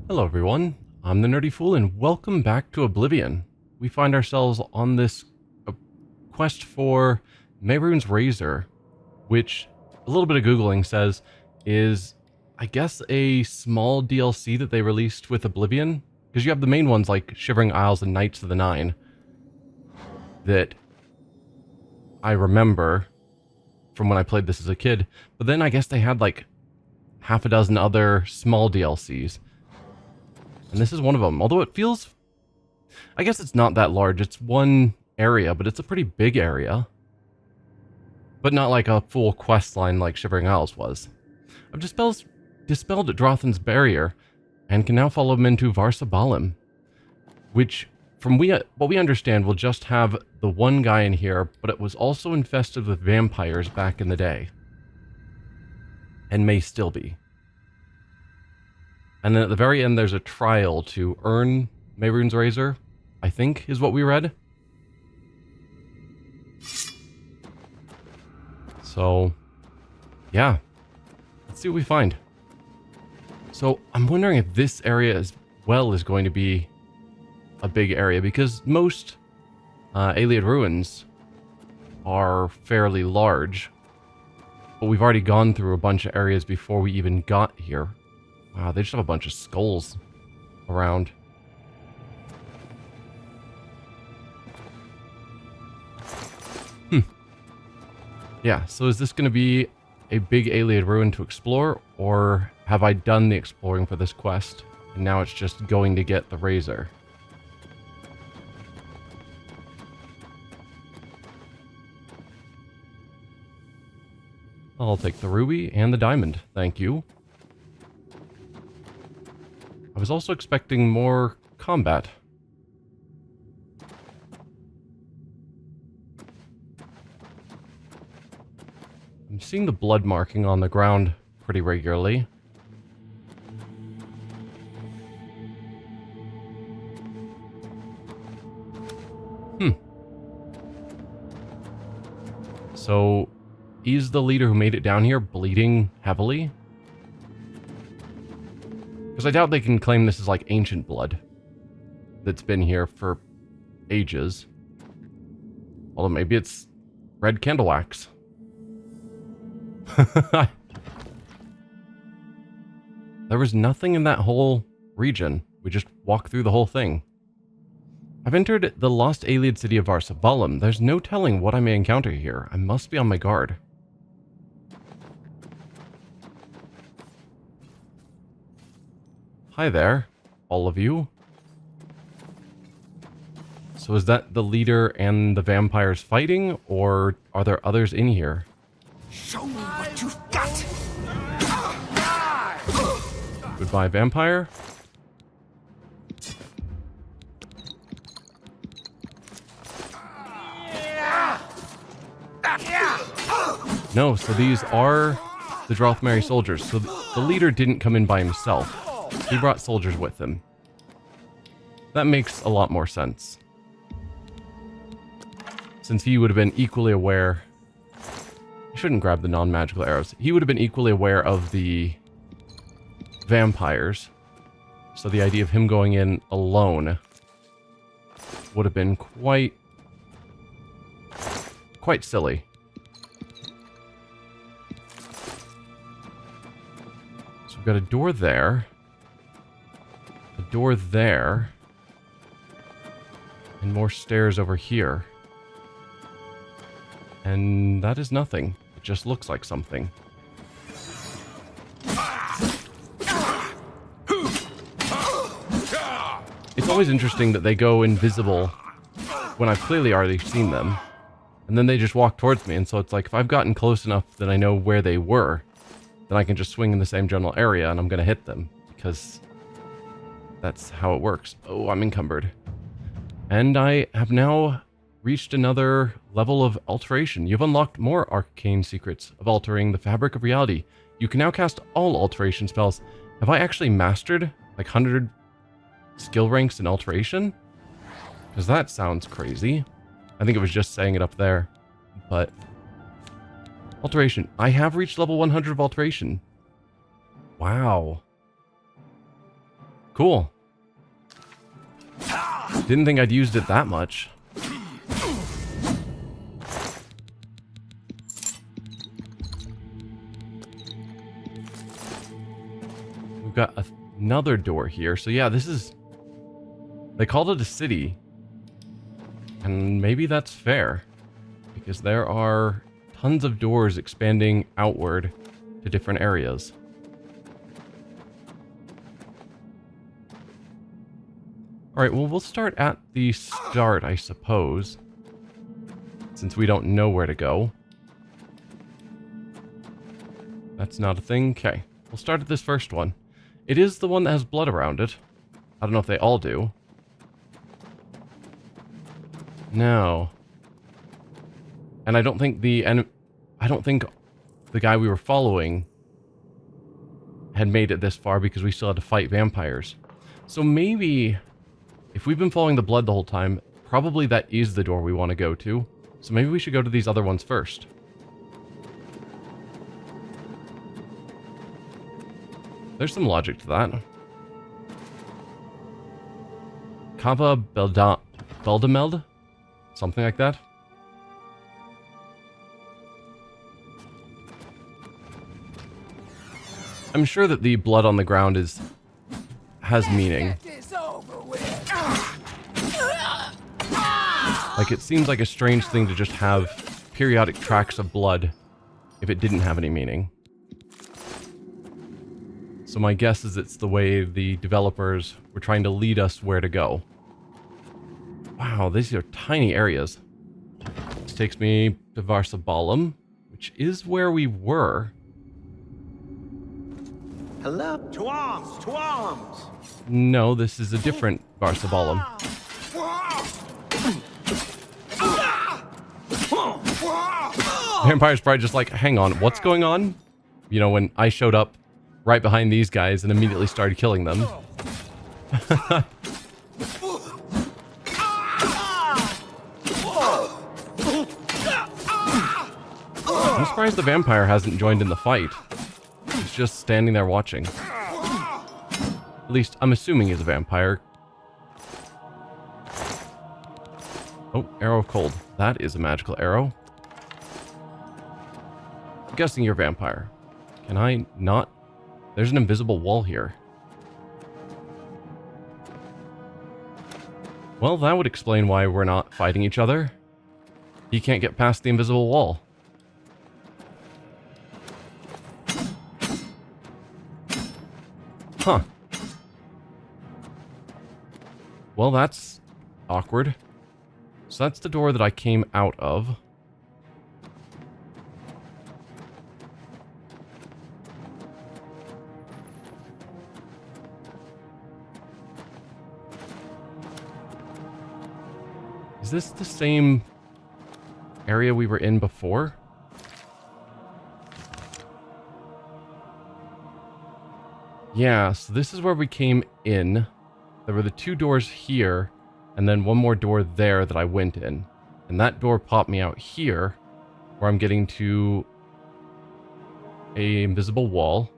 Hello everyone, I'm the Nerdy Fool and welcome back to Oblivion. We find ourselves on this quest for Mehrunes Razor, which a little bit of Googling says is, I guess, a small DLC that they released with Oblivion. Because you have the main ones like Shivering Isles and Knights of the Nine that I remember from when I played this as a kid. But then I guess they had like half a dozen other small DLCs. And this is one of them, although it feels... I guess it's not that large. It's one area, but it's a pretty big area. But not like a full quest line like Shivering Isles was. I've dispelled Drothin's barrier, and can now follow him into Varsabalim, which, from what we understand, will just have the one guy in here, but it was also infested with vampires back in the day. And may still be. And then at the very end, there's a trial to earn Mehrunes Razor, I think, is what we read. So, yeah. Let's see what we find. So, I'm wondering if this area as well is going to be a big area, because most Ayleid ruins are fairly large. But we've already gone through a bunch of areas before we even got here. Wow, they just have a bunch of skulls around. Yeah, so is this going to be a big Ayleid ruin to explore, or have I done the exploring for this quest, and now it's just going to get the Razor? I'll take the ruby and the diamond, thank you. I was also expecting more combat. I'm seeing the blood marking on the ground pretty regularly. So, is the leader who made it down here bleeding heavily? Because I doubt they can claim this is like ancient blood that's been here for ages. Although maybe it's red candle wax. There was nothing in that whole region. We just walked through the whole thing. I've entered the lost Ayleid city of Varsabalim. There's no telling what I may encounter here. I must be on my guard. Hi there, all of you. So is that the leader and the vampires fighting, or are there others in here? Show me what you've got! Goodbye, vampire. No, so these are the Drothmeri soldiers. So the leader didn't come in by himself. He brought soldiers with him. That makes a lot more sense. Since he would have been equally aware... I shouldn't grab the non-magical arrows. He would have been equally aware of the vampires. So the idea of him going in alone would have been quite silly. So we've got a door there. A door there. And more stairs over here. And that is nothing. It just looks like something. It's always interesting that they go invisible when I've clearly already seen them. And then they just walk towards me, and so it's like, if I've gotten close enough that I know where they were, then I can just swing in the same general area and I'm going to hit them, because that's how it works. Oh, I'm encumbered. And I have now reached another level of alteration. You've unlocked more arcane secrets of altering the fabric of reality. You can now cast all alteration spells. Have I actually mastered like 100 skill ranks in alteration? Because that sounds crazy. I think it was just saying it up there. But alteration. I have reached level 100 of alteration. Wow. Cool. Didn't think I'd used it that much. We've got another door here. So yeah, this is... They called it a city. And maybe that's fair. Because there are tons of doors expanding outward to different areas. Alright, well, we'll start at the start, I suppose. Since we don't know where to go. That's not a thing. Okay, we'll start at this first one. It is the one that has blood around it. I don't know if they all do. No. And I don't think the guy we were following had made it this far because we still had to fight vampires. So maybe... If we've been following the blood the whole time, probably that is the door we want to go to. So maybe we should go to these other ones first. There's some logic to that. Kava Beldameld? Something like that. I'm sure that the blood on the ground has meaning. Like, it seems like a strange thing to just have periodic tracks of blood if it didn't have any meaning. So my guess is it's the way the developers were trying to lead us where to go. Wow, these are tiny areas. This takes me to Varsabalum, which is where we were. Hello? To arms! To arms! No, this is a different Varsabalum. Vampire's probably just like, hang on, what's going on? You know, when I showed up right behind these guys and immediately started killing them. I'm surprised the vampire hasn't joined in the fight. He's just standing there watching. At least, I'm assuming he's a vampire. Oh, arrow of cold. That is a magical arrow. I'm guessing you're a vampire. Can I not? There's an invisible wall here. Well, that would explain why we're not fighting each other. He can't get past the invisible wall. Huh. Well, that's awkward. So that's the door that I came out of. Is this the same area we were in before? Yeah, so this is where we came in. There were the two doors here, and then one more door there that I went in. And that door popped me out here, where I'm getting to an invisible wall.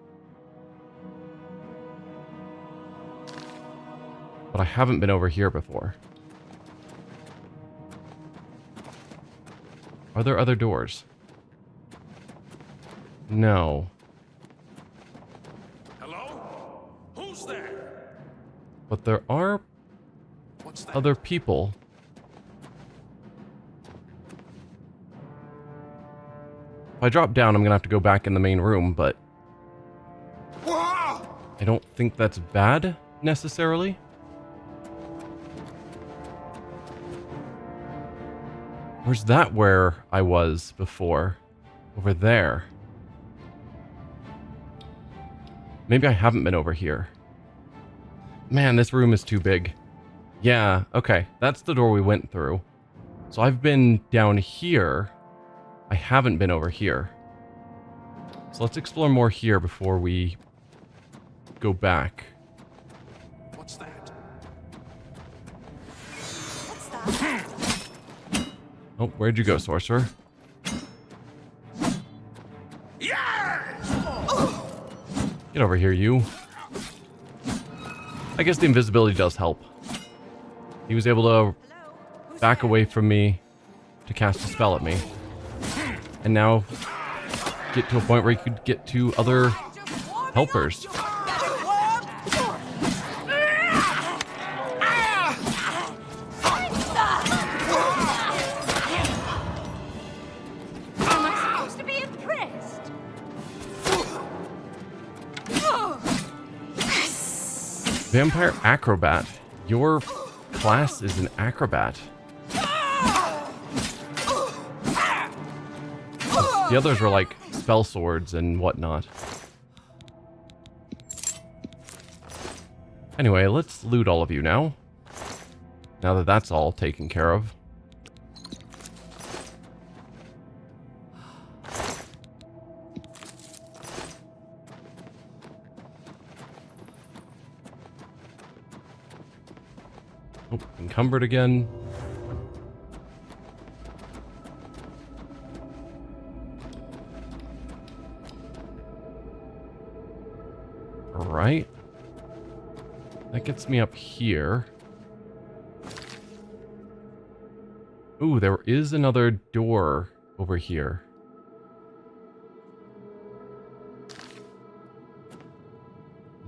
But I haven't been over here before. Are there other doors? No. Hello? Who's there? But there are What's that? other people. If I drop down, I'm gonna have to go back in the main room, but I don't think that's bad, necessarily. Where's that where I was before? Over there. Maybe I haven't been over here. Man, this room is too big. Yeah, okay. That's the door we went through. So I've been down here. I haven't been over here. So let's explore more here before we go back. What's that? What's that? Oh, where'd you go, sorcerer? Yeah! Get over here, you. I guess the invisibility does help. He was able to back away from me to cast a spell at me. And now get to a point where he could get to other helpers. Vampire Acrobat. Your class is an acrobat. The others were like spell swords and whatnot. Anyway, let's loot all of you now. Now that that's all taken care of. Oh, encumbered again. Alright. That gets me up here. Ooh, there is another door over here.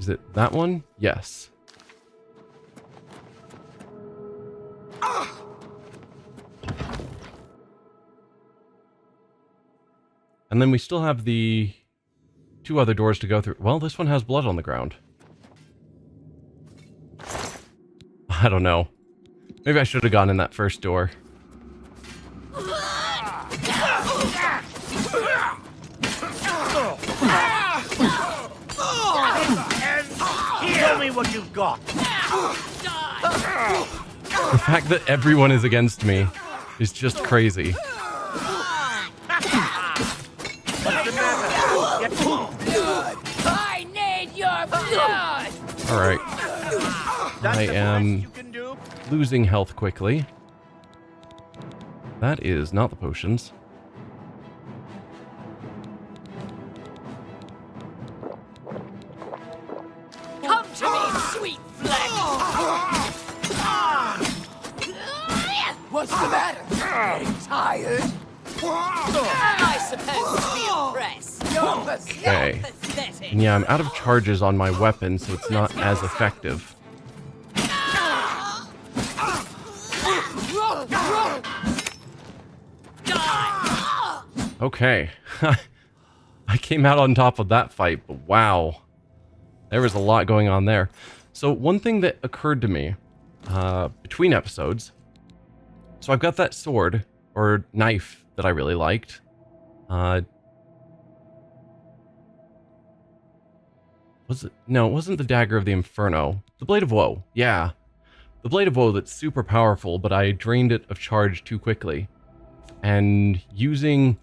Is it that one? Yes. And then we still have the 2 other doors to go through. Well, this one has blood on the ground. I don't know. Maybe I should have gone in that first door. Show me what you've got. The fact that everyone is against me is just crazy. I need your blood! Alright. I am losing health quickly. That is not the potions. Come to me, sweet flesh! What's the matter? Getting tired? I suppose to be impressed. Okay. And yeah, I'm out of charges on my weapon, so it's not as effective. Okay. I came out on top of that fight, but wow. There was a lot going on there. So one thing that occurred to me between episodes, so I've got that sword, or knife, that I really liked. Was it? No, it wasn't the Dagger of the Inferno. The Blade of Woe. Yeah. The Blade of Woe that's super powerful, but I drained it of charge too quickly. And using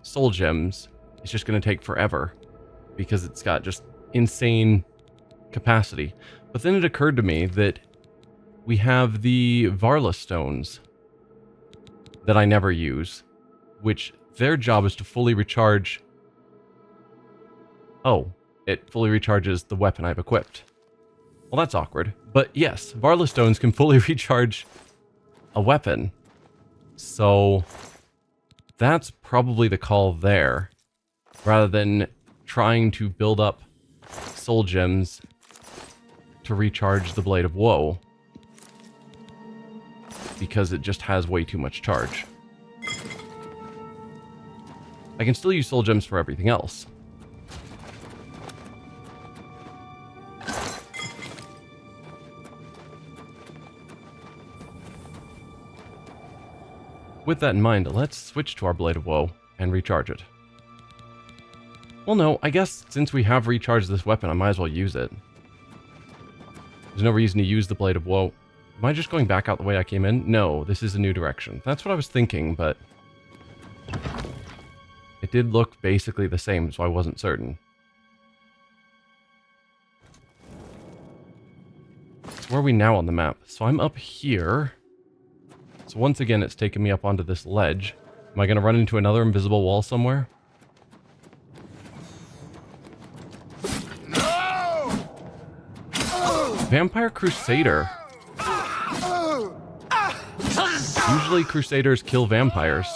soul gems is just going to take forever because it's got just insane capacity. But then it occurred to me that we have the Varla stones that I never use, which their job is to fully recharge. Oh, it fully recharges the weapon I've equipped. Well, that's awkward. But yes, Varla stones can fully recharge a weapon. So that's probably the call there, rather than trying to build up soul gems to recharge the Blade of Woe, because it just has way too much charge. I can still use soul gems for everything else. With that in mind, let's switch to our Blade of Woe and recharge it. Well, no, I guess since we have recharged this weapon, I might as well use it. There's no reason to use the Blade of Woe. Am I just going back out the way I came in? No, this is a new direction. That's what I was thinking, but it did look basically the same, so I wasn't certain. So where are we now on the map? So I'm up here. So once again, it's taking me up onto this ledge. Am I going to run into another invisible wall somewhere? Vampire Crusader. Usually Crusaders kill vampires.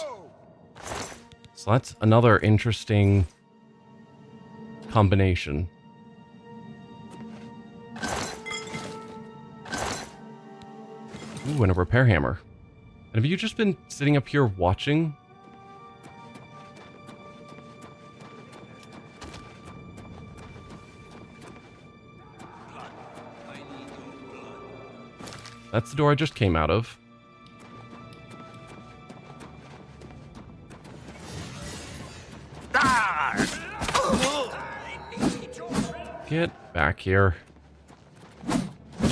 So that's another interesting combination. Ooh, and a repair hammer. And have you just been sitting up here watching? That's the door I just came out of. Get back here.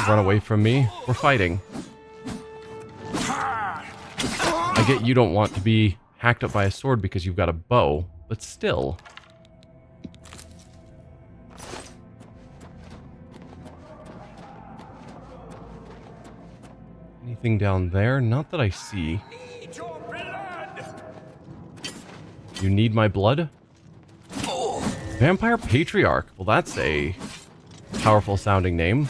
Run away from me. We're fighting. I get you don't want to be hacked up by a sword because you've got a bow, but still. Anything down there? Not that I see. You need my blood? Vampire Patriarch. Well, that's a powerful sounding name.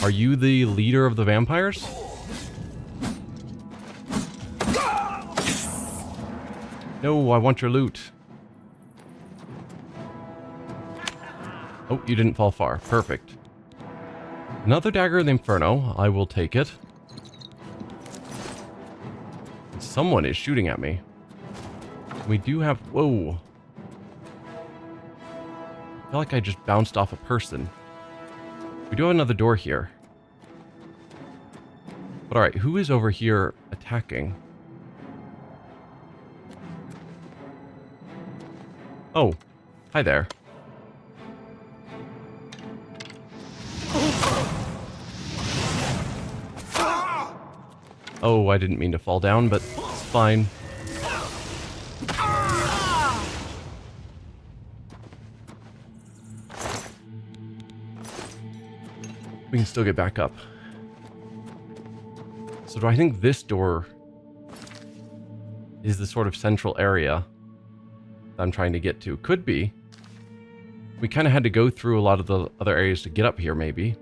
Are you the leader of the vampires? No, I want your loot. Oh, you didn't fall far. Perfect. Another dagger of the Inferno. I will take it. Someone is shooting at me. We do have... Whoa. I feel like I just bounced off a person. We do have another door here. But alright, who is over here attacking? Oh, hi there. Oh, I didn't mean to fall down, but it's fine. We can still get back up. So do I think this door is the sort of central area that I'm trying to get to? Could be. We kind of had to go through a lot of the other areas to get up here, maybe.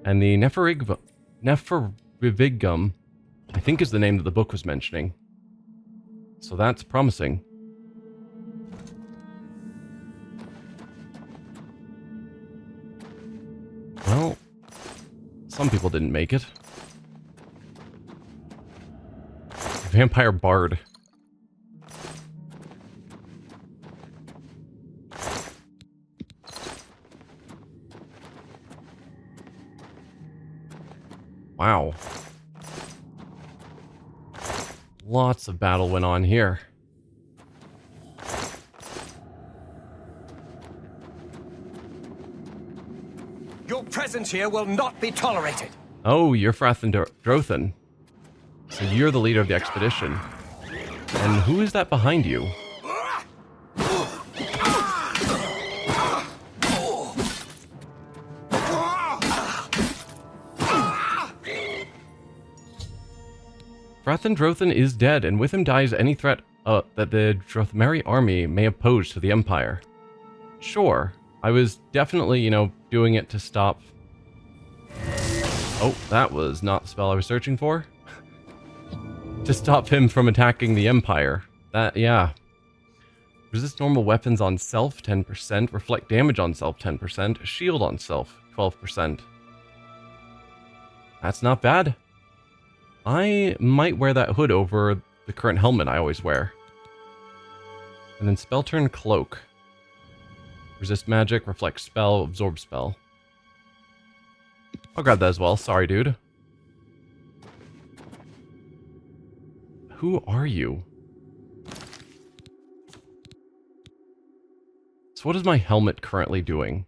And the Neferivigum, I think, is the name that the book was mentioning. So that's promising. Well, some people didn't make it. Vampire Bard. Wow. Lots of battle went on here. Your presence here will not be tolerated. Oh, you're Frathen Drothan. So you're the leader of the expedition. And who is that behind you? Frathen Drothan is dead, and with him dies any threat that the Drothmeri army may have posed to the Empire. Sure, I was definitely, doing it to stop... Oh, that was not the spell I was searching for. To stop him from attacking the Empire. Yeah. Resist normal weapons on self, 10%. Reflect damage on self, 10%. Shield on self, 12%. That's not bad. I might wear that hood over the current helmet I always wear. And then spell turn cloak. Resist magic, reflect spell, absorb spell. I'll grab that as well. Sorry, dude. Who are you? So what is my helmet currently doing?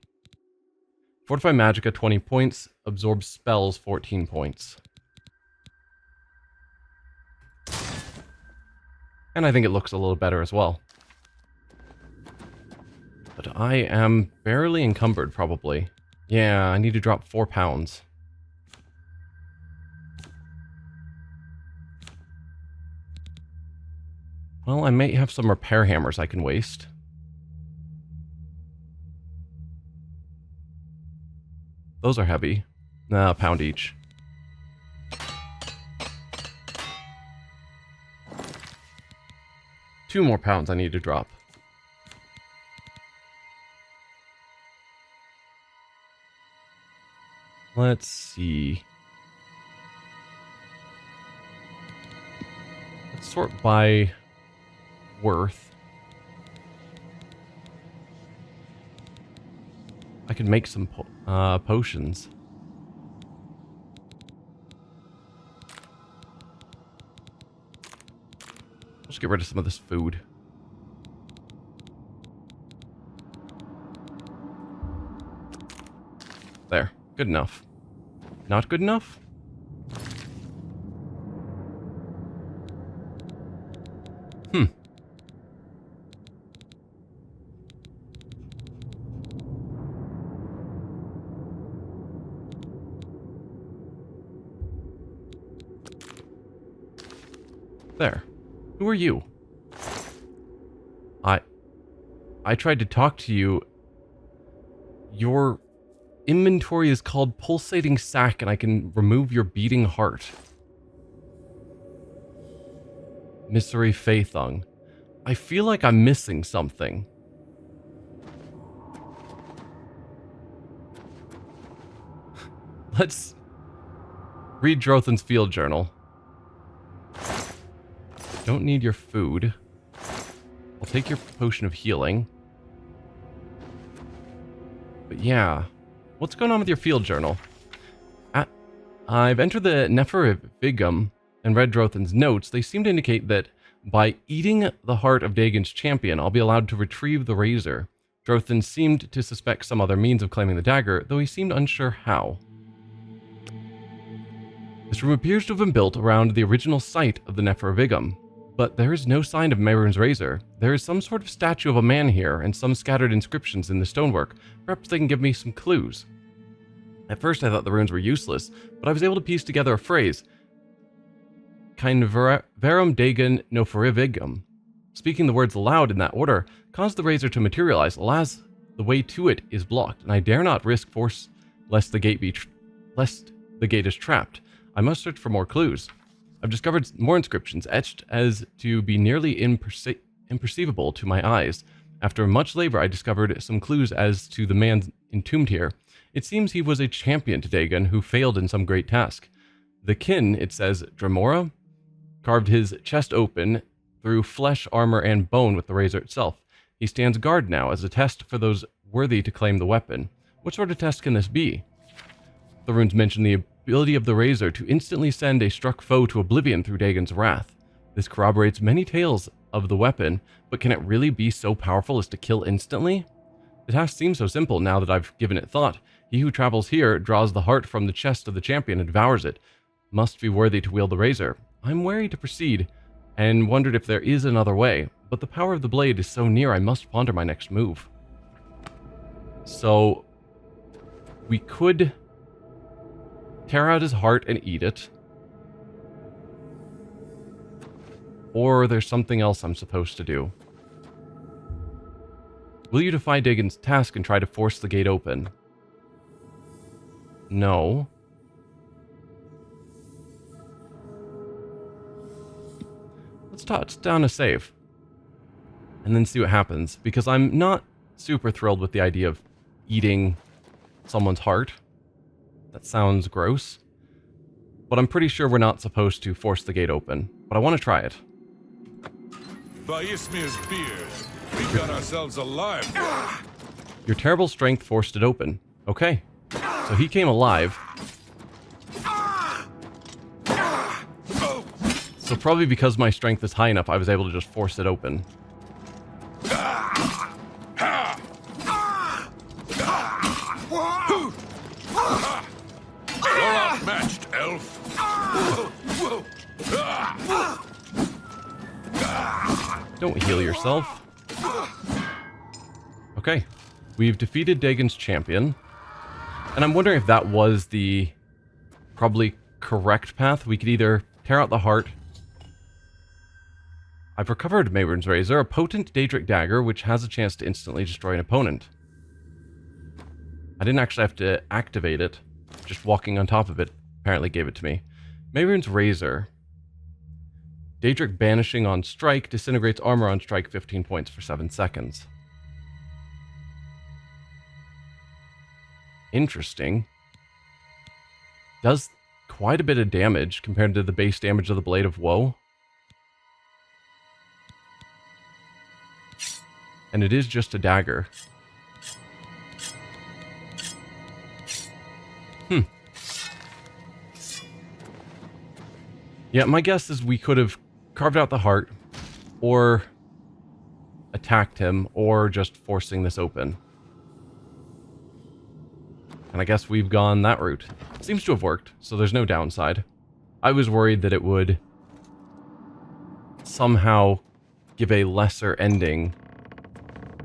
Fortify Magicka 20 points, absorb spells 14 points. And I think it looks a little better as well. But I am barely encumbered, probably. Yeah, I need to drop 4 pounds. Well, I may have some repair hammers I can waste. Those are heavy. Nah, a pound each. Two more pounds I need to drop. Let's see. Let's sort by worth. I can make some potions. Let's get rid of some of this food. There. Good enough. Not good enough? There. Who are you? I tried to talk to you. Your inventory is called Pulsating Sack, and I can remove your beating heart. Misery Faethung. I feel like I'm missing something. Let's read Drothan's field journal. Don't need your food. I'll take your potion of healing. But yeah, what's going on with your field journal? I've entered the Neferivigum and read Drothan's notes. They seem to indicate that by eating the heart of Dagon's champion, I'll be allowed to retrieve the razor. Drothan seemed to suspect some other means of claiming the dagger, though he seemed unsure how. This room appears to have been built around the original site of the Neferivigum, but there is no sign of Mehrunes' razor. There is some sort of statue of a man here, and some scattered inscriptions in the stonework. Perhaps they can give me some clues. At first I thought the runes were useless, but I was able to piece together a phrase. Kind verum Dagon Neferivigum. Speaking the words aloud in that order caused the razor to materialize. Alas, the way to it is blocked, and I dare not risk force lest the gate is trapped. I must search for more clues. I've discovered more inscriptions etched as to be nearly imperceivable to my eyes. After much labor, I discovered some clues as to the man entombed here. It seems he was a champion to Dagon who failed in some great task. The kin, it says, Dremora, carved his chest open through flesh, armor, and bone with the razor itself. He stands guard now as a test for those worthy to claim the weapon. What sort of test can this be? The runes mention the ability of the razor to instantly send a struck foe to oblivion through Dagon's wrath. This corroborates many tales of the weapon, but can it really be so powerful as to kill instantly? The task seems so simple now that I've given it thought. He who travels here draws the heart from the chest of the champion and devours it. Must be worthy to wield the razor. I'm wary to proceed, and wondered if there is another way, but the power of the blade is so near I must ponder my next move. So, we could tear out his heart and eat it. Or there's something else I'm supposed to do. Will you defy Dagon's task and try to force the gate open? No. Let's touch down a save. And then see what happens. Because I'm not super thrilled with the idea of eating someone's heart. That sounds gross. But I'm pretty sure we're not supposed to force the gate open. But I want to try it. By Ismir's beard, we got ourselves alive. Your terrible strength forced it open. Okay. So he came alive. So probably because my strength is high enough, I was able to just force it open. You're outmatched, elf. Don't heal yourself. Okay. We've defeated Dagon's champion. And I'm wondering if that was the probably correct path. We could either tear out the heart. I've recovered Mehrunes' razor, a potent Daedric dagger which has a chance to instantly destroy an opponent. I didn't actually have to activate it. Just walking on top of it apparently gave it to me. Mehrunes Razor. Daedric banishing on strike disintegrates armor on strike 15 points for 7 seconds. Interesting. Does quite a bit of damage compared to the base damage of the Blade of Woe. And it is just a dagger. Yeah, my guess is we could have carved out the heart, or attacked him, or just forcing this open. And I guess we've gone that route. Seems to have worked, so there's no downside. I was worried that it would somehow give a lesser ending,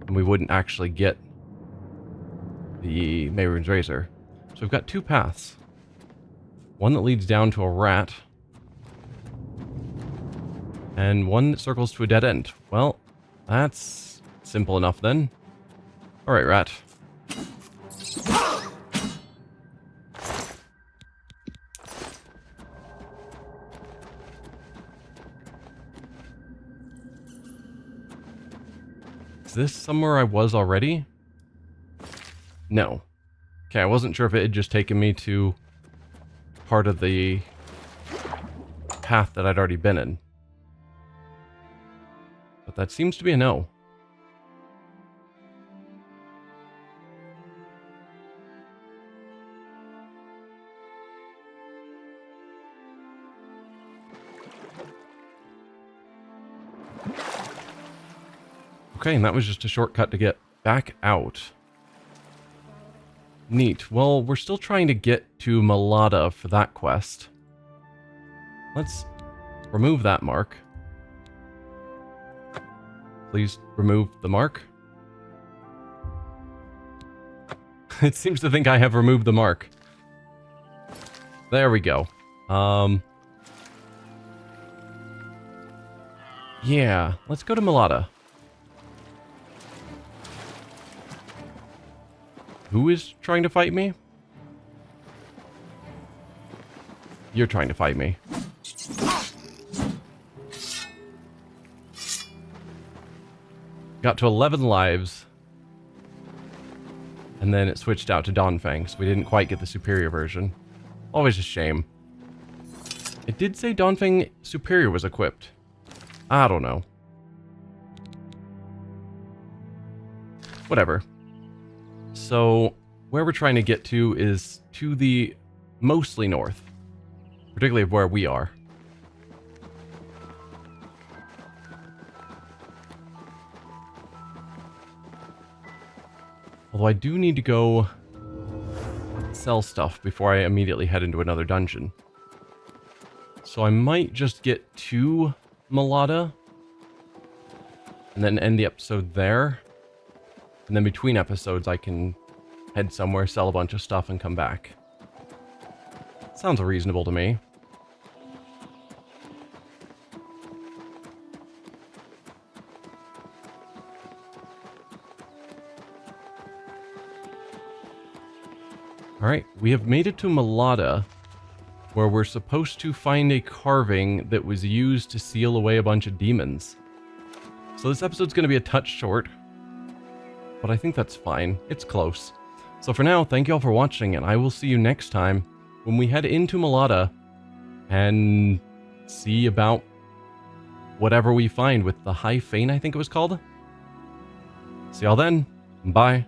and we wouldn't actually get the Mehrunes Razor. So we've got 2 paths. One that leads down to a rat, and one that circles to a dead end. Well, that's simple enough then. Alright, rat. Is this somewhere I was already? No. Okay, I wasn't sure if it had just taken me to part of the path that I'd already been in. But that seems to be a no. Okay, and that was just a shortcut to get back out. Neat. Well, we're still trying to get to Malada for that quest. Let's remove that mark. Please remove the mark. It seems to think I have removed the mark. There we go. Yeah, let's go to Malada. Who is trying to fight me? You're trying to fight me. Got to 11 lives. And then it switched out to Dawnfang, so we didn't quite get the superior version. Always a shame. It did say Dawnfang Superior was equipped. I don't know. Whatever. So, where we're trying to get to is to the mostly north. Particularly where we are. Although I do need to go sell stuff before I immediately head into another dungeon. So I might just get to Malada and then end the episode there. And then between episodes I can head somewhere, sell a bunch of stuff, and come back. Sounds reasonable to me. Alright, we have made it to Malada, where we're supposed to find a carving that was used to seal away a bunch of demons. So this episode's going to be a touch short, but I think that's fine. It's close. So for now, thank you all for watching, and I will see you next time when we head into Malada and see about whatever we find with the High Fane, I think it was called. See y'all then. Bye.